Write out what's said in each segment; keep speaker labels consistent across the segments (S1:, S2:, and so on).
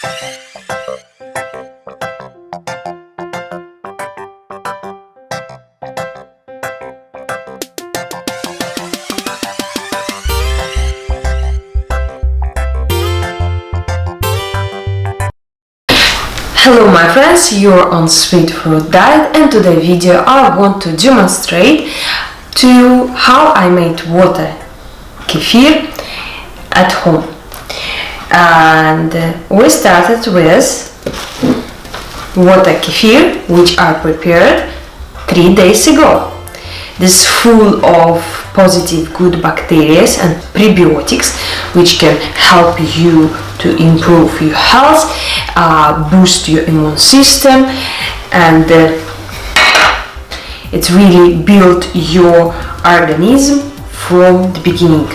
S1: Hello my friends, you're on Sweet Fruit Diet, and today video I want to demonstrate to you how I made water kefir at home. And we started with water kefir, which I prepared 3 days ago. This is full of positive good bacteria and probiotics which can help you to improve your health, boost your immune system, and it really built your organism from the beginning.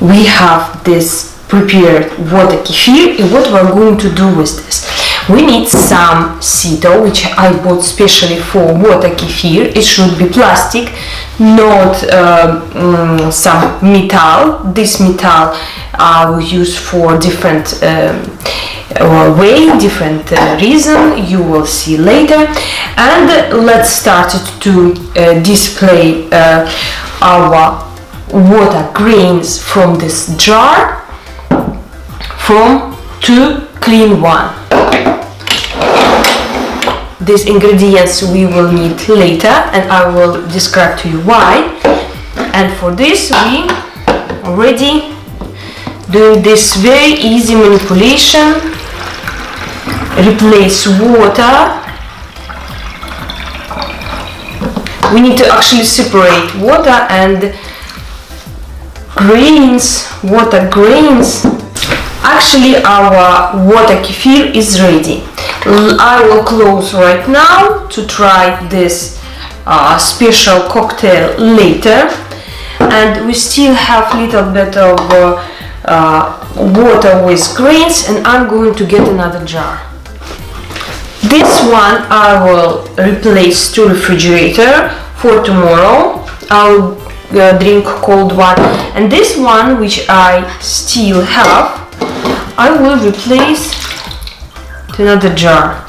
S1: We have this prepared water kefir, and what we're going to do with this? We need some sito, which I bought specially for water kefir. It should be plastic, not some metal. This metal I will use for different different reason. You will see later. And let's start to display our water grains from this jar from two clean one. These ingredients we will need later, and I will describe to you why. And for this we already doing this very easy manipulation. Replace water. We need to actually separate water and grains, water grains. Actually our water kefir is ready. I will close right now to try this special cocktail later, and we still have little bit of water with grains, and I'm going to get another jar. This one I will replace to refrigerator for tomorrow. I'll drink cold one, and this one which I still have I will replace to another jar.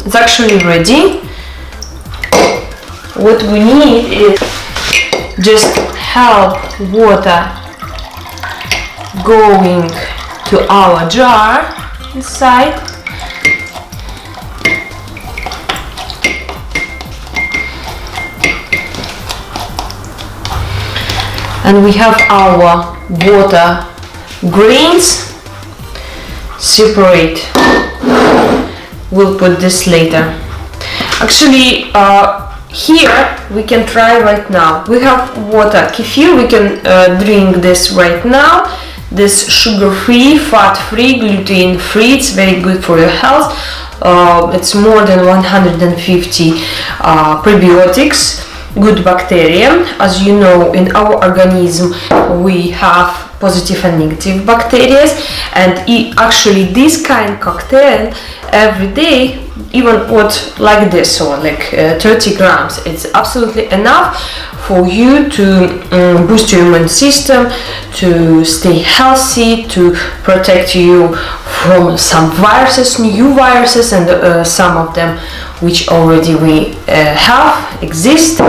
S1: It's actually ready. What we need is just help water going to our jar inside. And we have our water grains separate. We'll put this later. Actually here we can try right now. We have water kefir. We can drink this right now. This sugar-free, fat-free, gluten-free. It's very good for your health. It's more than 150 probiotics, good bacteria. As you know, in our organism we have positive and negative bacteria, and actually this kind of cocktail every day, even what like this, or like 30 grams, it's absolutely enough for you to boost your immune system, to stay healthy, to protect you from some viruses, new viruses, and some of them which already we exist.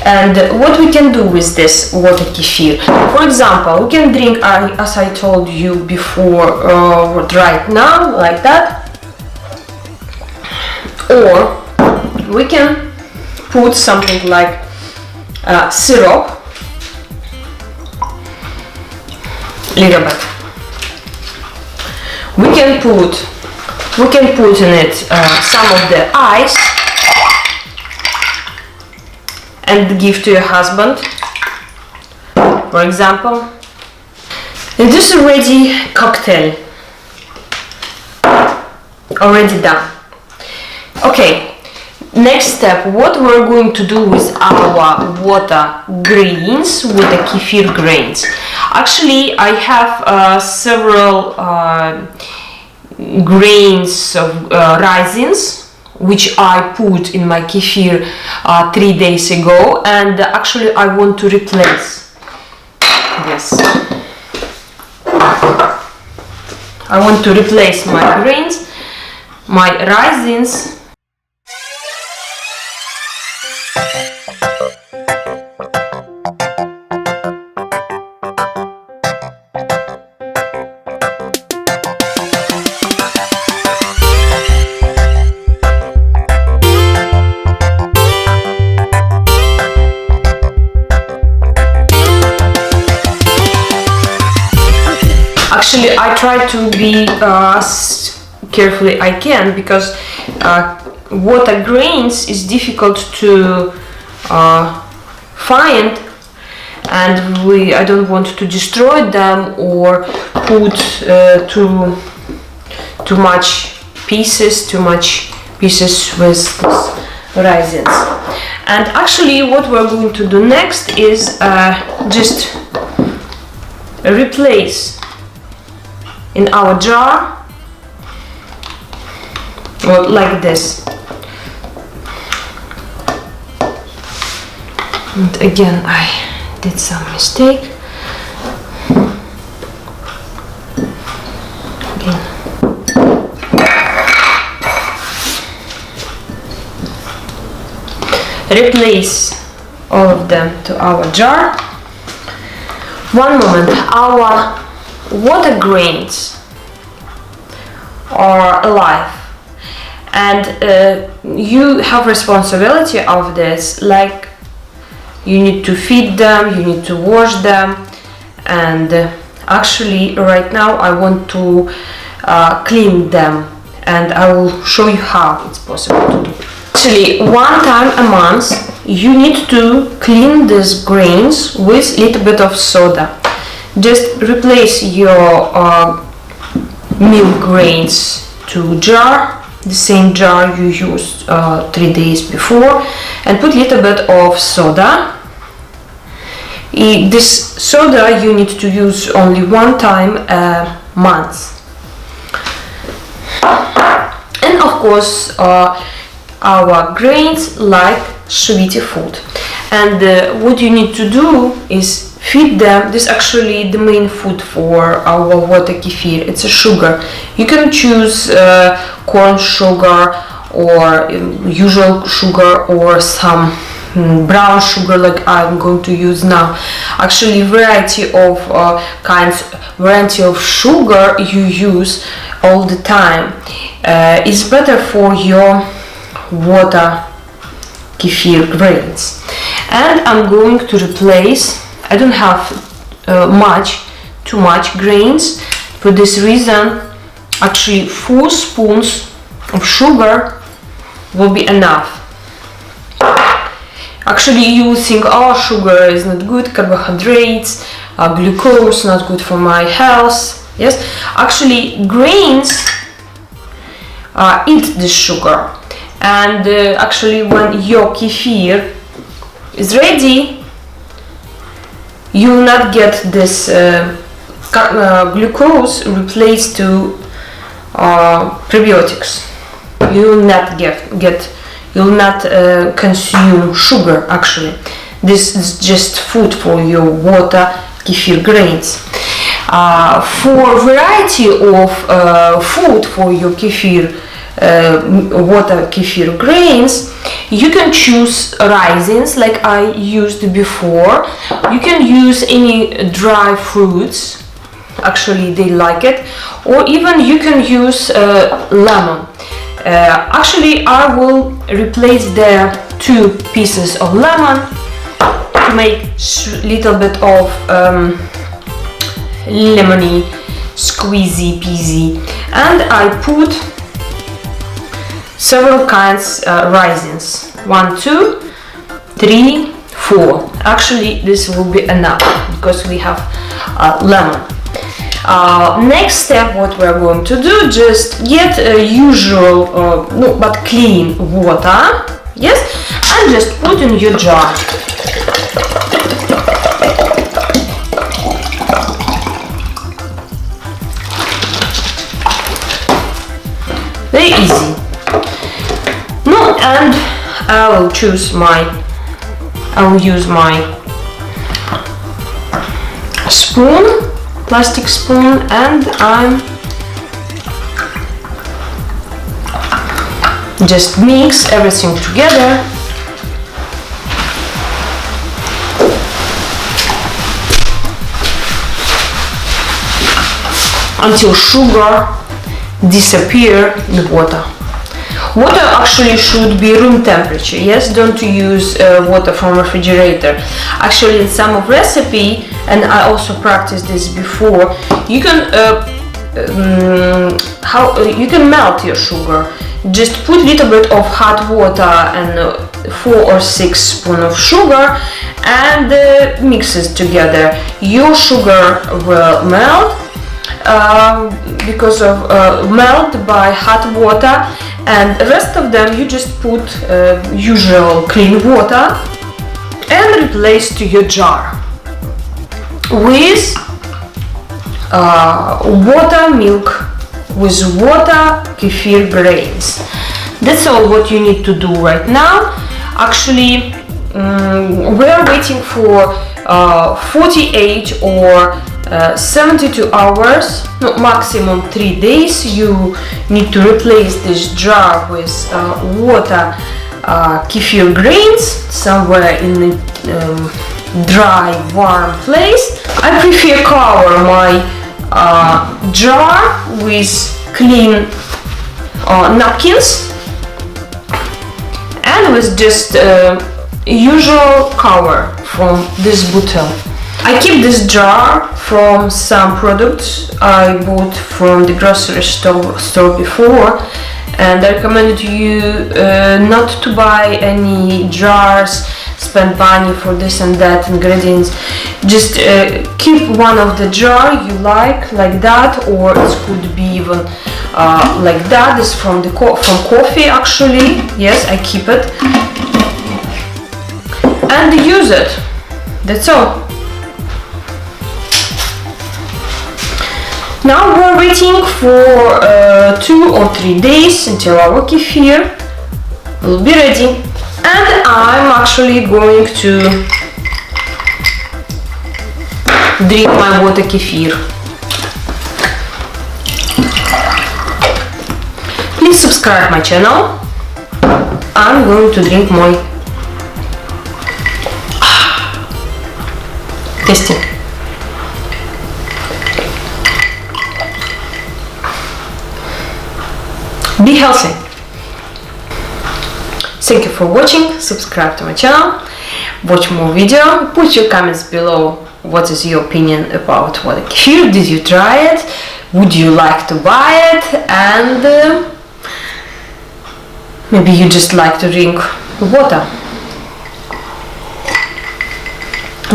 S1: And what we can do with this water kefir? For example, we can drink, as I told you before, right now, like that. Or we can put something like syrup, little bit. We can put in it some of the ice and give to your husband, for example. And this is already cocktail, already done. Okay, next step, what we're going to do with our water grains, with the kefir grains. Actually, I have several grains of raisins which I put in my kefir 3 days ago, and actually I want to replace this. I want to replace my grains, my raisins. Actually, I try to be as carefully I can, because water grains is difficult to find, and I don't want to destroy them or put too much pieces with this raisins. And actually, what we're going to do next is just replace in our jar, or like this. And again, I did some mistake. Again. Replace all of them to our jar. One moment, our water grains are alive, and you have responsibility of this, like you need to feed them, you need to wash them, and actually right now I want to clean them, and I will show you how it's possible to do. Actually, one time a month you need to clean these grains with a little bit of soda. Just replace your milk grains to jar, the same jar you used 3 days before, and put a little bit of soda. This soda you need to use only one time a month. And of course, our grains like sweetie food. And what you need to do is feed them. This is actually the main food for our water kefir. It's a sugar. You can choose corn sugar or usual sugar, or some brown sugar like I'm going to use now. Actually, variety of sugar you use all the time is better for your water kefir grains. And I'm going to replace, I don't have too much grains. For this reason, actually 4 spoons of sugar will be enough. Actually, you will think, oh, sugar is not good, carbohydrates, glucose, not good for my health. Yes, actually grains eat this sugar. And actually, when your kefir is ready, you will not get this glucose replaced to probiotics. You will not you will not consume sugar. Actually, this is just food for your water kefir grains. For variety of food for your kefir water kefir grains, you can choose raisins like I used before. You can use any dry fruits, actually they like it, or even you can use lemon. Actually, I will replace the 2 pieces of lemon to make little bit of lemony, squeezy peasy, and I put several kinds raisins. 1, 2, 3, 4. Actually, this will be enough because we have lemon. Next step, what we are going to do, just get usual but clean water, yes, and just put in your jar. Very easy. No, and I will use my spoon, plastic spoon, and I'm Just mix everything together. Until sugar disappear in water. Water actually should be room temperature. Yes, don't use water from refrigerator. Actually, in some of recipe, and I also practiced this before, you can you can melt your sugar. Just put little bit of hot water and 4 or 6 spoons of sugar and mix it together. Your sugar will melt because of melt by hot water, and the rest of them you just put usual clean water and replace to your jar with water milk, with water kefir grains. That's all what you need to do right now. Actually, we are waiting for 48 or 72 hours, no, maximum 3 days. You need to replace this jar with water kefir grains somewhere in a dry, warm place. I prefer cover my jar with clean napkins and with just usual cover from this bottle. I keep this jar from some products I bought from the grocery store before, and I recommend you not to buy any jars, spend money for this and that ingredients. Just keep one of the jar you like that, or it could be even like that. This is from coffee actually. Yes, I keep it and use it. That's all. Now we're waiting for 2 or 3 days until our kefir will be ready, and I'm actually going to drink my water kefir. Please subscribe my channel. I'm going to drink my tasty. Be healthy. Thank you for watching. Subscribe to my channel. Watch more video. Put your comments below. What is your opinion about water kefir? Did you try it? Would you like to buy it? And maybe you just like to drink water.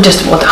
S1: Just water.